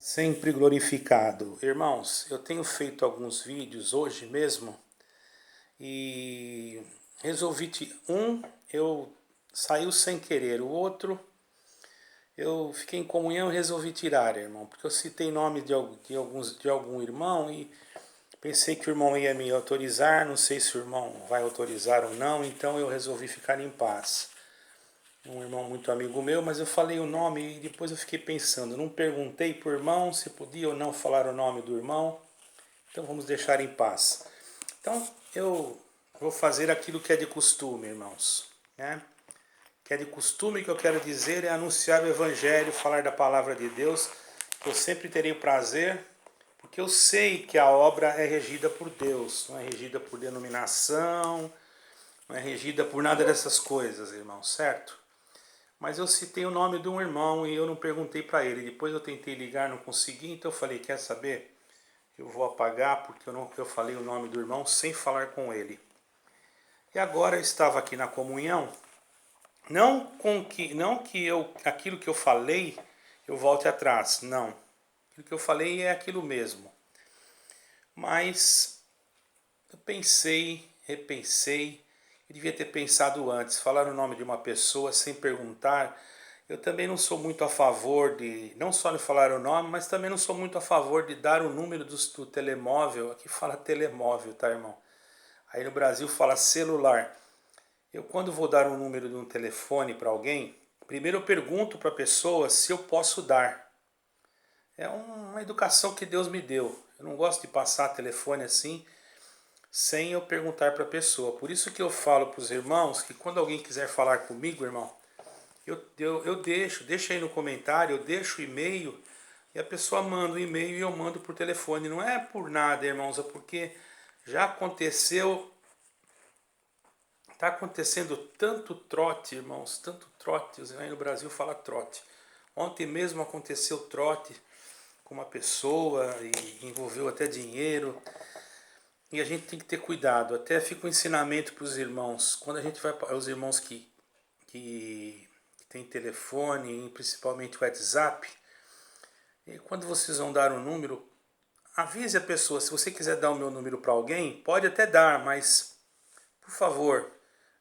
Sempre glorificado. Irmãos, eu tenho feito alguns vídeos hoje mesmo e resolvi eu saiu sem querer, o outro eu fiquei em comunhão e resolvi tirar, irmão, porque eu citei nome de algum irmão e pensei que o irmão ia me autorizar, não sei se o irmão vai autorizar ou não, então eu resolvi ficar em paz. Um irmão muito amigo meu, mas eu falei o nome e depois eu fiquei pensando, não perguntei para o irmão se podia ou não falar o nome do irmão, então vamos deixar em paz. Então eu vou fazer aquilo que é de costume, irmãos, né? Que é de costume, que eu quero dizer é anunciar o evangelho, falar da palavra de Deus. Eu sempre terei o prazer, porque eu sei que a obra é regida por Deus, não é regida por denominação, não é regida por nada dessas coisas, irmãos, certo? Mas eu citei o nome de um irmão e eu não perguntei para ele. Depois eu tentei ligar, não consegui, então eu falei, quer saber? Eu vou apagar porque eu falei o nome do irmão sem falar com ele. E agora eu estava aqui na comunhão, não que aquilo que eu falei eu volte atrás, não. Aquilo que eu falei é aquilo mesmo. Mas eu pensei, repensei, eu devia ter pensado antes, falar o nome de uma pessoa sem perguntar. Eu também não sou muito a favor de, não só de falar o nome, mas também não sou muito a favor de dar o número do telemóvel. Aqui fala telemóvel, tá, irmão? Aí no Brasil fala celular. Eu, quando vou dar um número de um telefone para alguém, primeiro eu pergunto para a pessoa se eu posso dar. É uma educação que Deus me deu. Eu não gosto de passar telefone assim, sem eu perguntar para a pessoa. Por isso que eu falo para os irmãos que quando alguém quiser falar comigo, irmão, eu deixo aí no comentário, eu deixo o e-mail e a pessoa manda o e-mail e eu mando por telefone. Não é por nada, irmãos, é porque já aconteceu, está acontecendo tanto trote, irmãos, tanto trote, aí no Brasil fala trote. Ontem mesmo aconteceu trote com uma pessoa e envolveu até dinheiro. E a gente tem que ter cuidado. Até fica um ensinamento para os irmãos. Quando a gente vai para os irmãos que tem telefone, principalmente o WhatsApp, e quando vocês vão dar um número, avise a pessoa. Se você quiser dar o meu número para alguém, pode até dar, mas por favor,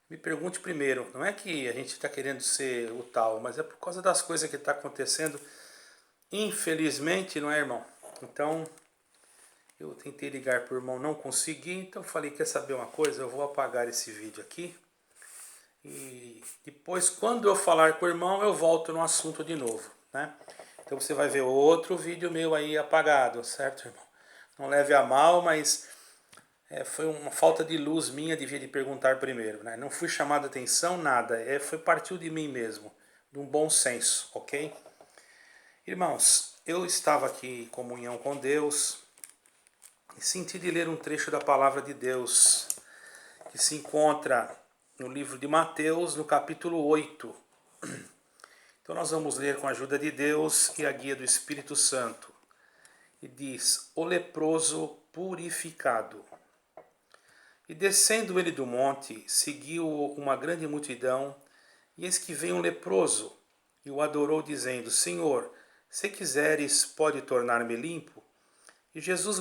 me pergunte primeiro. Não é que a gente está querendo ser o tal, mas é por causa das coisas que está acontecendo. Infelizmente, não é, irmão? Então, eu tentei ligar para o irmão, não consegui, então falei, quer saber uma coisa? Eu vou apagar esse vídeo aqui. E depois, quando eu falar com o irmão, eu volto no assunto de novo, né? Então você vai ver outro vídeo meu aí apagado, certo, irmão? Não leve a mal, mas foi uma falta de luz minha, devia de perguntar primeiro, né? Não fui chamado a atenção, nada. Partiu de mim mesmo, de um bom senso, ok? Irmãos, eu estava aqui em comunhão com Deus e senti de ler um trecho da palavra de Deus que se encontra no livro de Mateus, no capítulo 8. Então nós vamos ler com a ajuda de Deus e a guia do Espírito Santo. E diz, o leproso purificado. E descendo ele do monte, seguiu uma grande multidão, e eis que veio um leproso, e o adorou, dizendo, Senhor, se quiseres, pode tornar-me limpo? E Jesus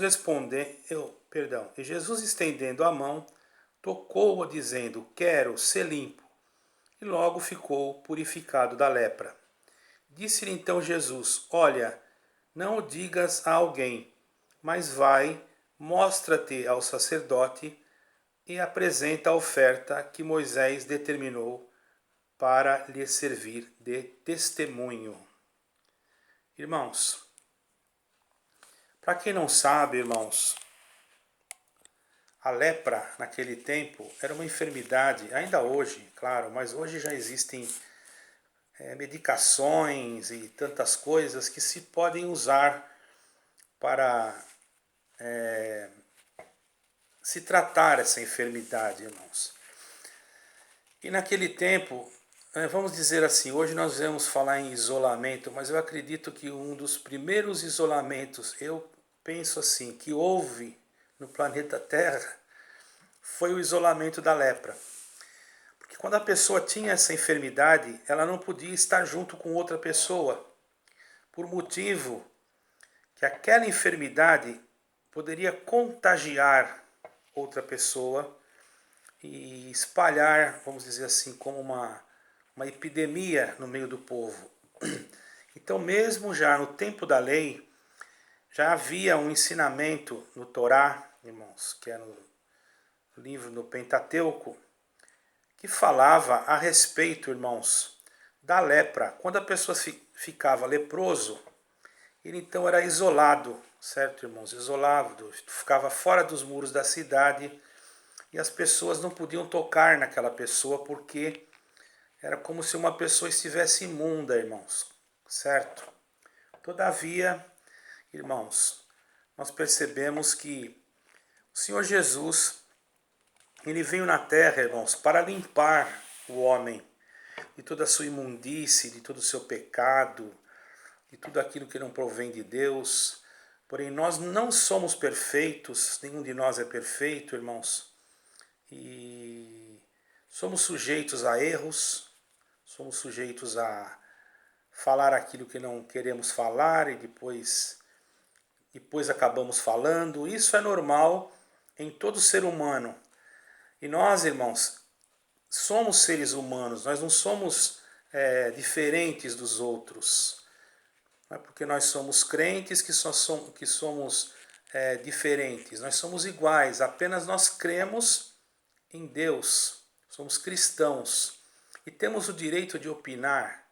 e Jesus estendendo a mão, tocou-o, dizendo, quero ser limpo. E logo ficou purificado da lepra. Disse-lhe então Jesus, olha, não o digas a alguém, mas vai, mostra-te ao sacerdote e apresenta a oferta que Moisés determinou para lhe servir de testemunho. Irmãos, para quem não sabe, irmãos, a lepra naquele tempo era uma enfermidade, ainda hoje, claro, mas hoje já existem medicações e tantas coisas que se podem usar para se tratar essa enfermidade, irmãos. E naquele tempo, vamos dizer assim, hoje nós vamos falar em isolamento, mas eu acredito que um dos primeiros isolamentos, eu penso assim, que houve no planeta Terra, foi o isolamento da lepra. Porque quando a pessoa tinha essa enfermidade, ela não podia estar junto com outra pessoa, por motivo que aquela enfermidade poderia contagiar outra pessoa e espalhar, vamos dizer assim, como uma epidemia no meio do povo. Então, mesmo já no tempo da lei, já havia um ensinamento no Torá, irmãos, que é no livro do Pentateuco, que falava a respeito, irmãos, da lepra. Quando a pessoa ficava leproso, ele então era isolado, certo, irmãos? Isolado, ficava fora dos muros da cidade e as pessoas não podiam tocar naquela pessoa porque era como se uma pessoa estivesse imunda, irmãos, certo? Todavia, irmãos, nós percebemos que o Senhor Jesus, ele veio na terra, irmãos, para limpar o homem de toda a sua imundície, de todo o seu pecado, de tudo aquilo que não provém de Deus. Porém, nós não somos perfeitos, nenhum de nós é perfeito, irmãos, e somos sujeitos a erros, somos sujeitos a falar aquilo que não queremos falar e depois acabamos falando. Isso é normal em todo ser humano. E nós, irmãos, somos seres humanos, nós não somos diferentes dos outros. Não é porque nós somos crentes que somos diferentes. Nós somos iguais, apenas nós cremos em Deus. Somos cristãos e temos o direito de opinar,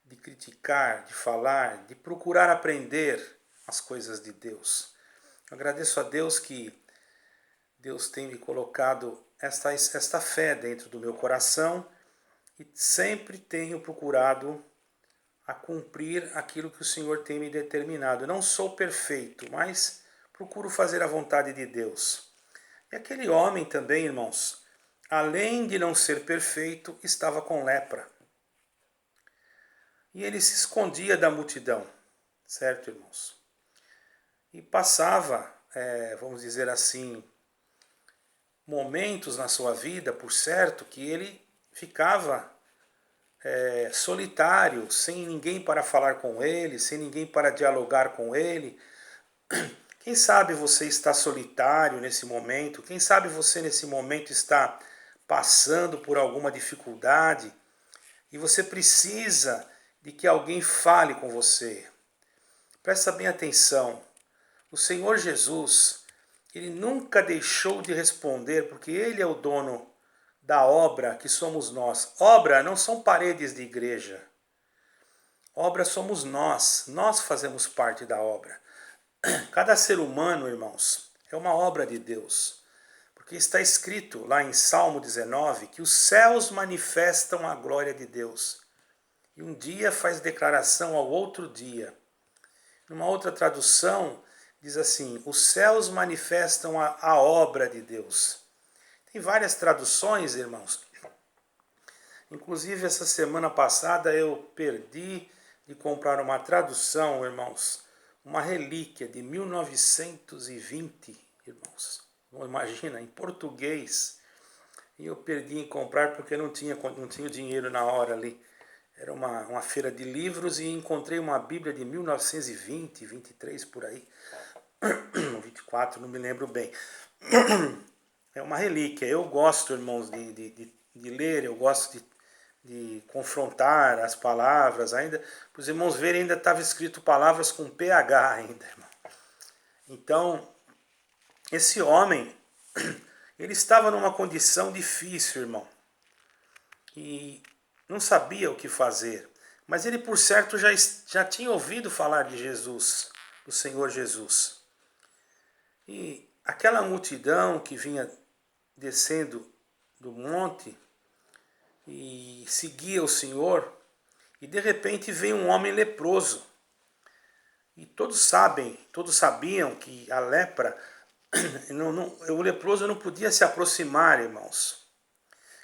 de criticar, de falar, de procurar aprender as coisas de Deus. Eu agradeço a Deus que Deus tem me colocado esta fé dentro do meu coração e sempre tenho procurado a cumprir aquilo que o Senhor tem me determinado. Eu não sou perfeito, mas procuro fazer a vontade de Deus. E aquele homem também, irmãos, além de não ser perfeito, estava com lepra. E ele se escondia da multidão, certo, irmãos? E passava, vamos dizer assim, momentos na sua vida, por certo, que ele ficava solitário, sem ninguém para falar com ele, sem ninguém para dialogar com ele. Quem sabe você está solitário nesse momento, quem sabe você nesse momento está passando por alguma dificuldade e você precisa de que alguém fale com você. Presta bem atenção, o Senhor Jesus, ele nunca deixou de responder porque ele é o dono da obra que somos nós. Obra não são paredes de igreja. Obra somos nós fazemos parte da obra. Cada ser humano, irmãos, é uma obra de Deus. Porque está escrito lá em Salmo 19 que os céus manifestam a glória de Deus. E um dia faz declaração ao outro dia. Numa outra tradução, diz assim, os céus manifestam a obra de Deus. Tem várias traduções, irmãos. Inclusive, essa semana passada eu perdi de comprar uma tradução, irmãos, uma relíquia de 1920, irmãos. Imagina, em português. E eu perdi em comprar porque não tinha dinheiro na hora ali. Era uma feira de livros e encontrei uma Bíblia de 1920, 23 por aí. 24, não me lembro bem. É uma relíquia. Eu gosto, irmãos, de ler, eu gosto de confrontar as palavras ainda. Para os irmãos verem, ainda estava escrito palavras com PH ainda, irmão. Então, esse homem, ele estava numa condição difícil, irmão. E não sabia o que fazer. Mas ele, por certo, já tinha ouvido falar de Jesus, do Senhor Jesus. E aquela multidão que vinha descendo do monte e seguia o Senhor, e de repente veio um homem leproso. E todos sabiam que a lepra, o leproso não podia se aproximar, irmãos.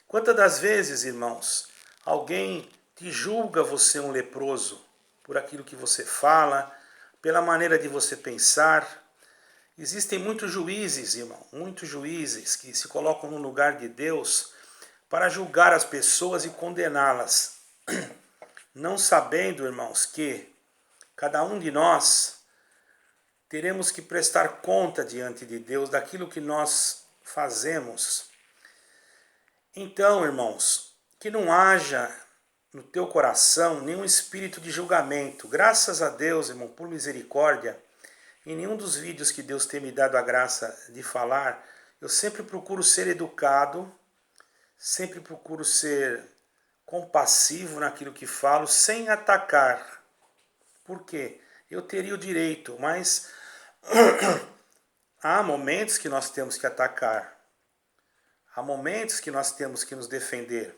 Quantas das vezes, irmãos, alguém te julga você um leproso por aquilo que você fala, pela maneira de você pensar? Existem muitos juízes, irmão, muitos juízes que se colocam no lugar de Deus para julgar as pessoas e condená-las, não sabendo, irmãos, que cada um de nós teremos que prestar conta diante de Deus daquilo que nós fazemos. Então, irmãos, que não haja no teu coração nenhum espírito de julgamento. Graças a Deus, irmão, por misericórdia, em nenhum dos vídeos que Deus tem me dado a graça de falar, eu sempre procuro ser educado, sempre procuro ser compassivo naquilo que falo, sem atacar. Por quê? Eu teria o direito, mas há momentos que nós temos que atacar. Há momentos que nós temos que nos defender.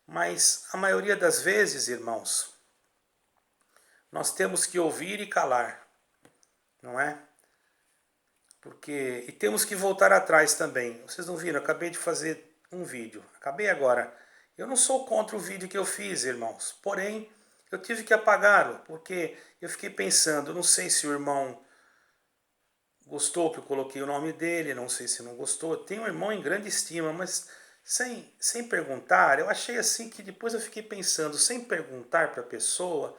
Mas a maioria das vezes, irmãos, nós temos que ouvir e calar, não é? E temos que voltar atrás também. Vocês não viram? Eu acabei de fazer um vídeo. Acabei agora. Eu não sou contra o vídeo que eu fiz, irmãos. Porém, eu tive que apagá-lo, porque eu fiquei pensando, não sei se o irmão gostou que eu coloquei o nome dele, não sei se não gostou. Tenho um irmão em grande estima, mas sem perguntar, eu achei assim que depois eu fiquei pensando, sem perguntar para a pessoa,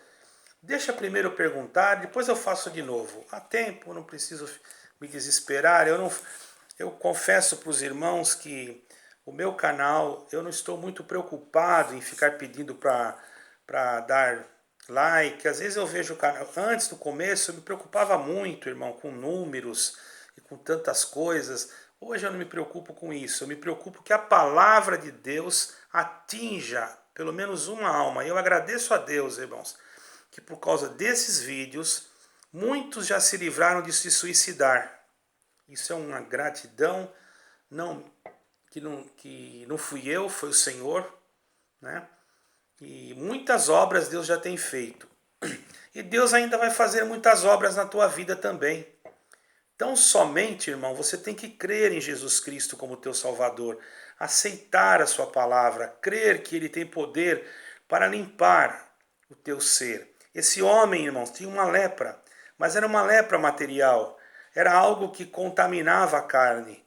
deixa primeiro eu perguntar, depois eu faço de novo. Há tempo, não preciso me desesperar. Eu confesso para os irmãos que o meu canal, eu não estou muito preocupado em ficar pedindo para dar like. Às vezes eu vejo o canal, antes do começo eu me preocupava muito, irmão, com números e com tantas coisas. Hoje eu não me preocupo com isso, eu me preocupo que a palavra de Deus atinja pelo menos uma alma. E eu agradeço a Deus, irmãos, que por causa desses vídeos, muitos já se livraram de se suicidar. Isso é uma gratidão, que não fui eu, foi o Senhor, né? E muitas obras Deus já tem feito. E Deus ainda vai fazer muitas obras na tua vida também. Então somente, irmão, você tem que crer em Jesus Cristo como teu Salvador, aceitar a sua palavra, crer que Ele tem poder para limpar o teu ser. Esse homem, irmãos, tinha uma lepra, mas era uma lepra material, era algo que contaminava a carne.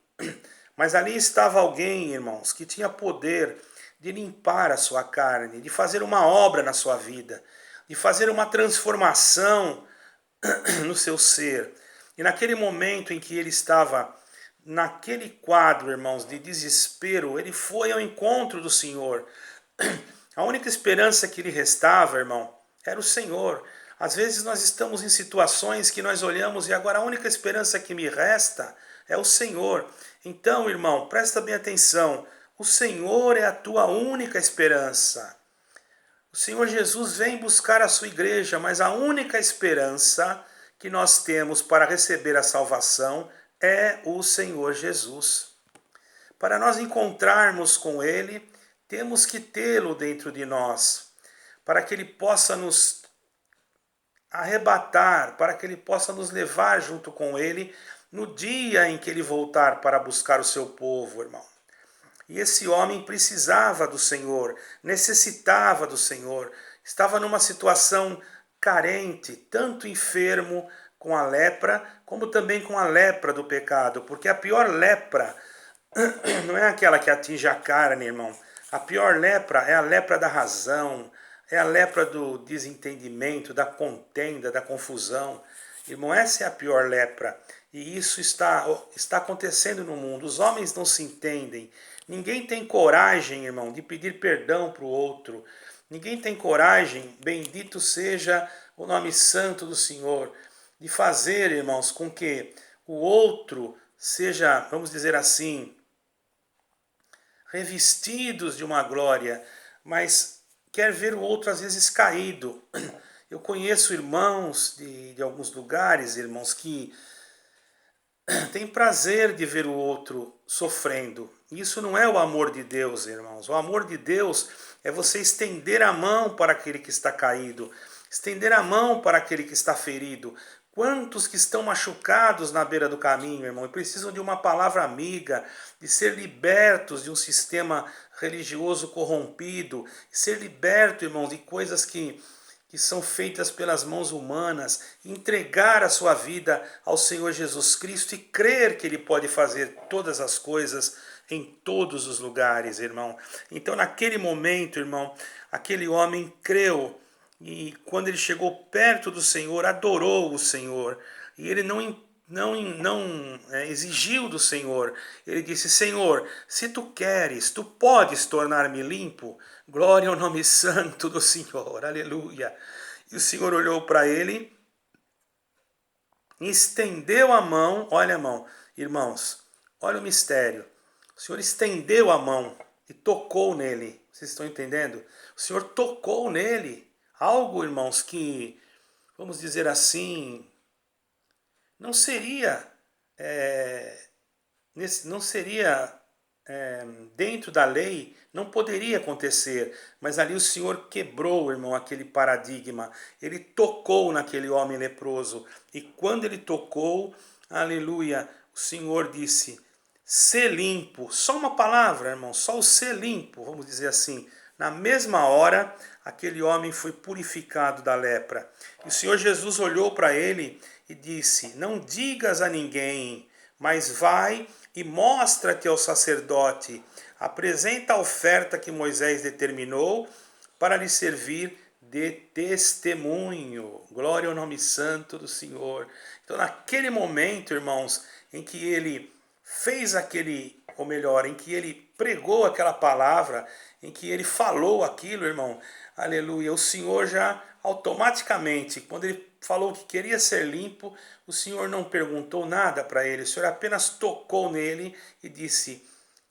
Mas ali estava alguém, irmãos, que tinha poder de limpar a sua carne, de fazer uma obra na sua vida, de fazer uma transformação no seu ser. E naquele momento em que ele estava naquele quadro, irmãos, de desespero, ele foi ao encontro do Senhor. A única esperança que lhe restava, irmão, era o Senhor. Às vezes nós estamos em situações que nós olhamos e agora a única esperança que me resta é o Senhor. Então, irmão, presta bem atenção. O Senhor é a tua única esperança. O Senhor Jesus vem buscar a sua igreja, mas a única esperança que nós temos para receber a salvação é o Senhor Jesus. Para nós encontrarmos com Ele, temos que tê-lo dentro de nós, para que Ele possa nos arrebatar, para que Ele possa nos levar junto com Ele no dia em que Ele voltar para buscar o seu povo, irmão. E esse homem precisava do Senhor, necessitava do Senhor, estava numa situação carente, tanto enfermo com a lepra, como também com a lepra do pecado, porque a pior lepra não é aquela que atinge a carne, irmão. A pior lepra é a lepra da razão, é a lepra do desentendimento, da contenda, da confusão. Irmão, essa é a pior lepra. E isso está acontecendo no mundo. Os homens não se entendem. Ninguém tem coragem, irmão, de pedir perdão para o outro. Ninguém tem coragem, bendito seja o nome santo do Senhor, de fazer, irmãos, com que o outro seja, vamos dizer assim, revestidos de uma glória, mas quer ver o outro às vezes caído. Eu conheço irmãos de alguns lugares, irmãos, que têm prazer de ver o outro sofrendo. Isso não é o amor de Deus, irmãos. O amor de Deus é você estender a mão para aquele que está caído, estender a mão para aquele que está ferido. Quantos que estão machucados na beira do caminho, irmão, e precisam de uma palavra amiga, de ser libertos de um sistema religioso corrompido, ser liberto, irmão, de coisas que são feitas pelas mãos humanas, entregar a sua vida ao Senhor Jesus Cristo e crer que Ele pode fazer todas as coisas em todos os lugares, irmão. Então, naquele momento, irmão, aquele homem creu e quando ele chegou perto do Senhor, adorou o Senhor. E ele não exigiu do Senhor. Ele disse: Senhor, se tu queres, tu podes tornar-me limpo. Glória ao nome santo do Senhor. Aleluia. E o Senhor olhou para ele, estendeu a mão. Olha a mão, irmãos, olha o mistério. O Senhor estendeu a mão e tocou nele. Vocês estão entendendo? O Senhor tocou nele. Algo, irmãos, que, vamos dizer assim, não seria, não seria dentro da lei, não poderia acontecer. Mas ali o Senhor quebrou, irmão, aquele paradigma. Ele tocou naquele homem leproso. E quando ele tocou, aleluia, o Senhor disse: ser limpo. Só uma palavra, irmão, só o ser limpo, vamos dizer assim. Na mesma hora, aquele homem foi purificado da lepra. E o Senhor Jesus olhou para ele e disse: não digas a ninguém, mas vai e mostra-te ao sacerdote. Apresenta a oferta que Moisés determinou para lhe servir de testemunho. Glória ao nome santo do Senhor. Então, naquele momento, irmãos, em que ele fez aquele, ou melhor, em que ele pregou aquela palavra, em que ele falou aquilo, irmão, aleluia, o Senhor já automaticamente, quando ele falou que queria ser limpo, o Senhor não perguntou nada para ele, o Senhor apenas tocou nele e disse: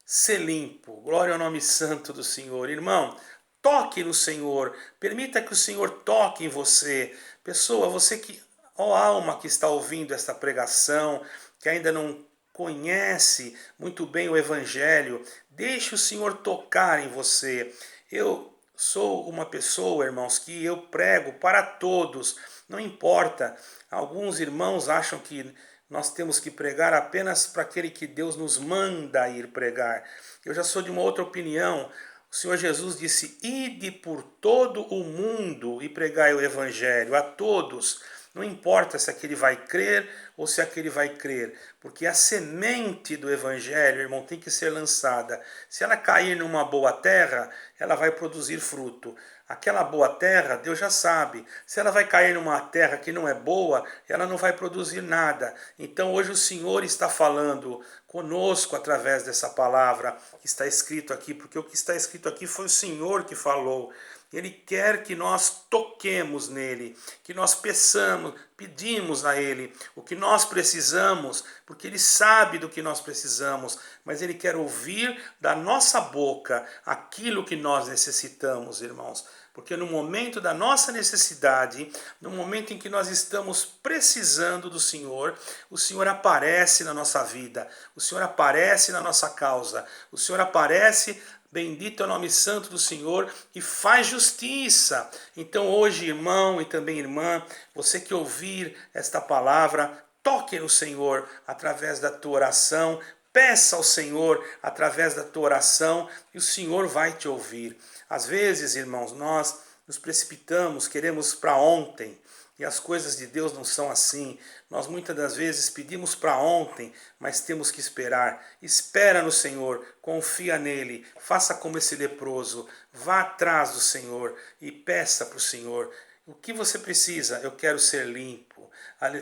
ser limpo. Glória ao nome santo do Senhor. Irmão, toque no Senhor, permita que o Senhor toque em você. Pessoa, você que, ó alma que está ouvindo esta pregação, que ainda não conhece muito bem o Evangelho, deixe o Senhor tocar em você. Eu sou uma pessoa, irmãos, que eu prego para todos, não importa. Alguns irmãos acham que nós temos que pregar apenas para aquele que Deus nos manda ir pregar. Eu já sou de uma outra opinião. O Senhor Jesus disse: ide por todo o mundo e pregai o Evangelho a todos. Não importa se aquele vai crer ou se aquele vai crer, porque a semente do Evangelho, irmão, tem que ser lançada. Se ela cair numa boa terra, ela vai produzir fruto. Aquela boa terra, Deus já sabe. Se ela vai cair numa terra que não é boa, ela não vai produzir nada. Então hoje o Senhor está falando conosco através dessa palavra que está escrito aqui, porque o que está escrito aqui foi o Senhor que falou. Ele quer que nós toquemos nele, que nós peçamos, pedimos a ele o que nós precisamos, porque ele sabe do que nós precisamos, mas ele quer ouvir da nossa boca aquilo que nós necessitamos, irmãos. Porque no momento da nossa necessidade, no momento em que nós estamos precisando do Senhor, o Senhor aparece na nossa vida, o Senhor aparece na nossa causa, o Senhor aparece. Bendito é o nome santo do Senhor e faz justiça. Então hoje, irmão e também irmã, você que ouvir esta palavra, toque no Senhor através da tua oração, peça ao Senhor através da tua oração e o Senhor vai te ouvir. Às vezes, irmãos, nós nos precipitamos, queremos para ontem. E as coisas de Deus não são assim. Nós muitas das vezes pedimos para ontem, mas temos que esperar. Espera no Senhor, confia nele, faça como esse leproso, vá atrás do Senhor e peça para o Senhor. O que você precisa? Eu quero ser limpo.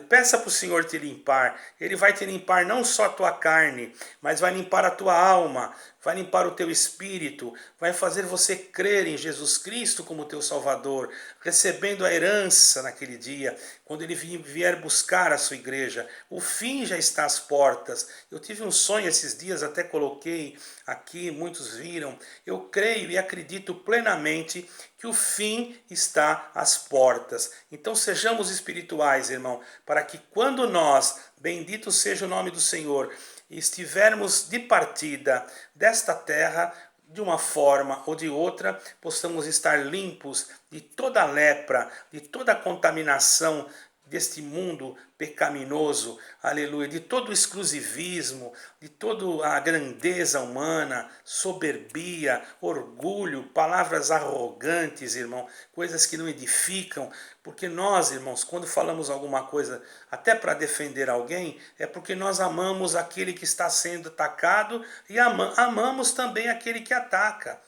Peça para o Senhor te limpar. Ele vai te limpar não só a tua carne, mas vai limpar a tua alma, vai limpar o teu espírito, vai fazer você crer em Jesus Cristo como teu Salvador, recebendo a herança naquele dia, quando ele vier buscar a sua igreja. O fim já está às portas. Eu tive um sonho esses dias, até coloquei aqui, muitos viram. Eu creio e acredito plenamente que o fim está às portas. Então sejamos espirituais, irmão, para que quando nós, bendito seja o nome do Senhor, estivermos de partida desta terra, de uma forma ou de outra, possamos estar limpos de toda lepra, de toda contaminação deste mundo pecaminoso, aleluia, de todo o exclusivismo, de toda a grandeza humana, soberbia, orgulho, palavras arrogantes, irmão, coisas que não edificam, porque nós, irmãos, quando falamos alguma coisa, até para defender alguém, é porque nós amamos aquele que está sendo atacado e amamos também aquele que ataca.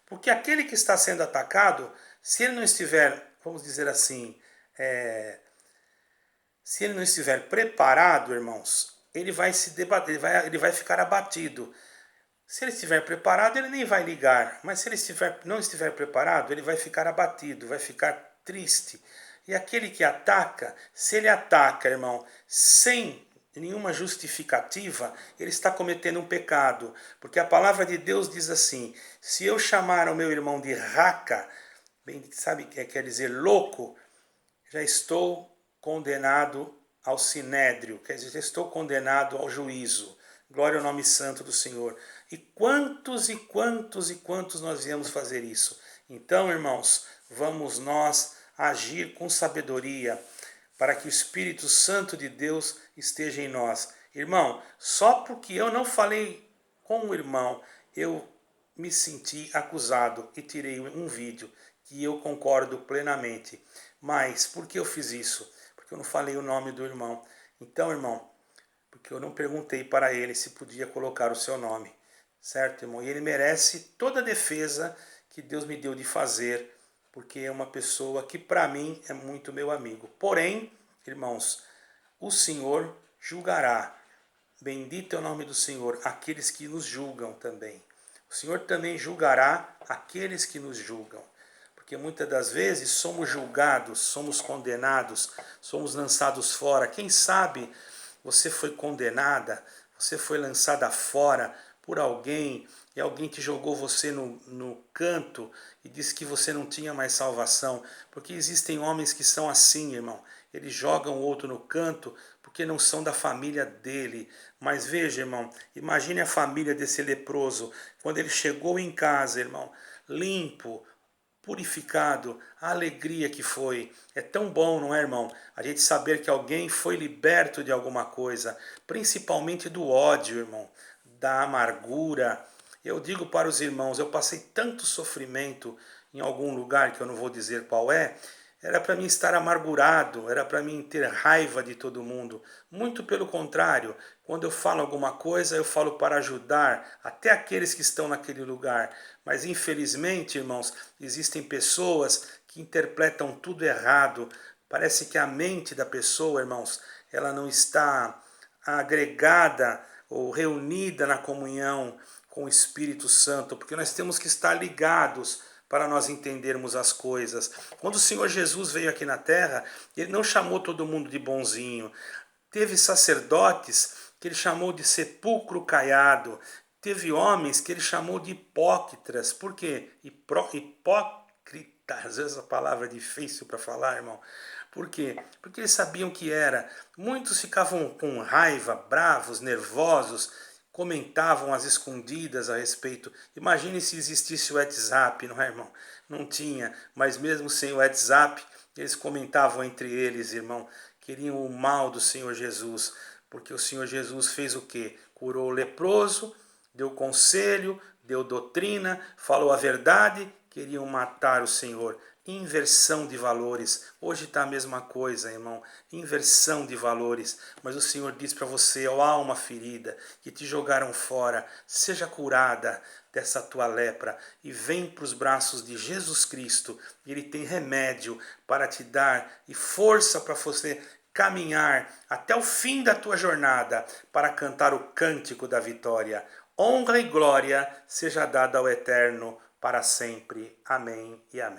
Porque aquele que está sendo atacado, Se ele não estiver, vamos dizer assim, se ele não estiver preparado, irmãos, ele vai se debater, ele vai ficar abatido. Se ele estiver preparado, ele nem vai ligar. Mas se ele não estiver preparado, ele vai ficar abatido, vai ficar triste. E aquele que ataca, se ele ataca, irmão, sem nenhuma justificativa, ele está cometendo um pecado. Porque a palavra de Deus diz assim: se eu chamar o meu irmão de raca, bem, sabe o que quer dizer louco, já estou condenado ao sinédrio, quer dizer, já estou condenado ao juízo. Glória ao nome santo do Senhor. E quantos e quantos e quantos nós viemos fazer isso? Então, irmãos, vamos nós agir com sabedoria para que o Espírito Santo de Deus esteja em nós. Irmão, só porque eu não falei com o irmão, eu me senti acusado e tirei um vídeo que eu concordo plenamente. Mas por que eu fiz isso? Porque eu não falei o nome do irmão. Então, irmão, porque eu não perguntei para ele se podia colocar o seu nome, certo, irmão? E ele merece toda a defesa que Deus me deu de fazer, porque é uma pessoa que para mim é muito meu amigo. Porém, irmãos, o Senhor julgará. Bendito é o nome do Senhor, aqueles que nos julgam também. O Senhor também julgará aqueles que nos julgam. Porque muitas das vezes somos julgados, somos condenados, somos lançados fora. Quem sabe você foi condenada, você foi lançada fora por alguém e alguém te jogou você no canto e disse que você não tinha mais salvação. Porque existem homens que são assim, irmão. Eles jogam o outro no canto porque não são da família dele. Mas veja, irmão, imagine a família desse leproso, quando ele chegou em casa, irmão, limpo, purificado, a alegria que foi. É tão bom, não é, irmão? A gente saber que alguém foi liberto de alguma coisa, principalmente do ódio, irmão, da amargura. Eu digo para os irmãos, eu passei tanto sofrimento em algum lugar que eu não vou dizer qual é. Era para mim estar amargurado, era para mim ter raiva de todo mundo. Muito pelo contrário, quando eu falo alguma coisa, eu falo para ajudar até aqueles que estão naquele lugar. Mas infelizmente, irmãos, existem pessoas que interpretam tudo errado. Parece que a mente da pessoa, irmãos, ela não está agregada ou reunida na comunhão com o Espírito Santo, porque nós temos que estar ligados para nós entendermos as coisas. Quando o Senhor Jesus veio aqui na terra, ele não chamou todo mundo de bonzinho. Teve sacerdotes que ele chamou de sepulcro caiado. Teve homens que ele chamou de hipócritas. Por quê? Hipócritas, às vezes a palavra é difícil para falar, irmão. Por quê? Porque eles sabiam que era. Muitos ficavam com raiva, bravos, nervosos, comentavam às escondidas a respeito. Imagine se existisse o WhatsApp, não é, irmão? Não tinha, mas mesmo sem o WhatsApp, eles comentavam entre eles, irmão, queriam o mal do Senhor Jesus, porque o Senhor Jesus fez o quê? Curou o leproso, deu conselho, deu doutrina, falou a verdade, queriam matar o Senhor. Inversão de valores. Hoje está a mesma coisa, irmão. Inversão de valores. Mas o Senhor diz para você, ó alma ferida, que te jogaram fora, seja curada dessa tua lepra e vem para os braços de Jesus Cristo. Ele tem remédio para te dar e força para você caminhar até o fim da tua jornada para cantar o cântico da vitória. Honra e glória seja dada ao Eterno para sempre. Amém e amém.